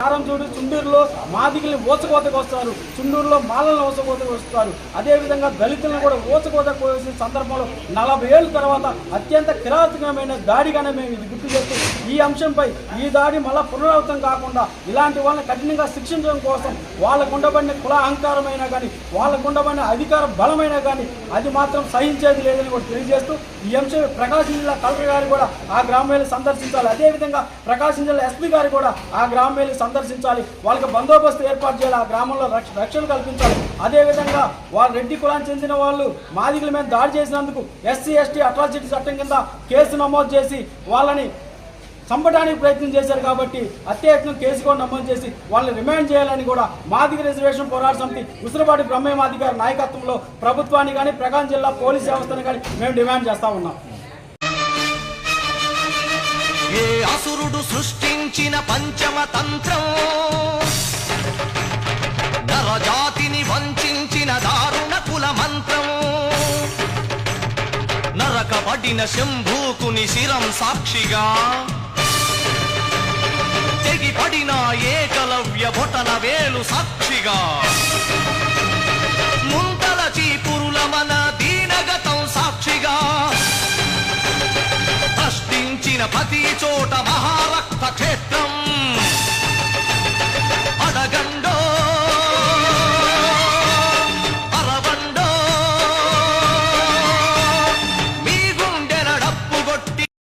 కారంచూడు చుండూరులో మాదిగల్ని ఊచకోతకు వస్తారు, చుండూరులో మాలలను ఊచకోతకు వస్తారు. అదేవిధంగా దళితులను కూడా ఊచకోతకు వేసిన సందర్భంలో 40 ఏళ్ళ తర్వాత అత్యంత కిరాతకమైన దాడిగానే మేము ఇది గుర్తు చేస్తూ ఈ అంశంపై ఈ దాడి మళ్ళా పునరావృతం కాకుండా ఇలాంటి వాళ్ళని కఠినంగా శిక్షించడం కోసం వాళ్ళకు ఉండబడిన కుల అహంకారమైనా కానీ వాళ్ళకు ఉండబడిన అధికార బలమైనా కానీ అది మాత్రం సహించేది లేదని కూడా తెలియజేస్తూ ఈ అంశం ప్రకాశం జిల్లా కలెక్టర్ గారు కూడా ఆ గ్రామం వెళ్ళి సందర్శించాలి. అదేవిధంగా ప్రకాశం జిల్లా ఎస్పీ గారు కూడా ఆ గ్రామం వెళ్ళి సందర్శించాలి. వాళ్ళకి బందోబస్తు ఏర్పాటు చేయాలి, ఆ గ్రామంలో రక్షణ కల్పించాలి. అదేవిధంగా వాళ్ళు రెడ్డి కులానికి చెందిన వాళ్ళు మాదిగల మీద దాడి చేసినందుకు SC ST అట్రాసిటీ చట్టం కింద కేసు నమోదు చేసి వాళ్ళని చంపడానికి ప్రయత్నం చేశారు కాబట్టి అత్యయత్నం కేసు కూడా నమోదు చేసి వాళ్ళని రిమాండ్ చేయాలని కూడా మాదిగ రిజర్వేషన్ పోరాట సమితి ఉసిరిపాటి బ్రహ్మయ్య గారి నాయకత్వంలో ప్రభుత్వాన్ని కానీ ప్రకాశం జిల్లా పోలీస్ వ్యవస్థను కానీ మేము డిమాండ్ చేస్తా ఉన్నాం. ఏ అసురుడు సృష్టించిన పంచమ తంత్రం, నరజాతిని వంచిన దారుణ కుల మంత్రం, నరకబడిన శంభూకుని శిరం సాక్షిగా, తెగిపడిన ఏకలవ్య బొటన వేలు సాక్షిగా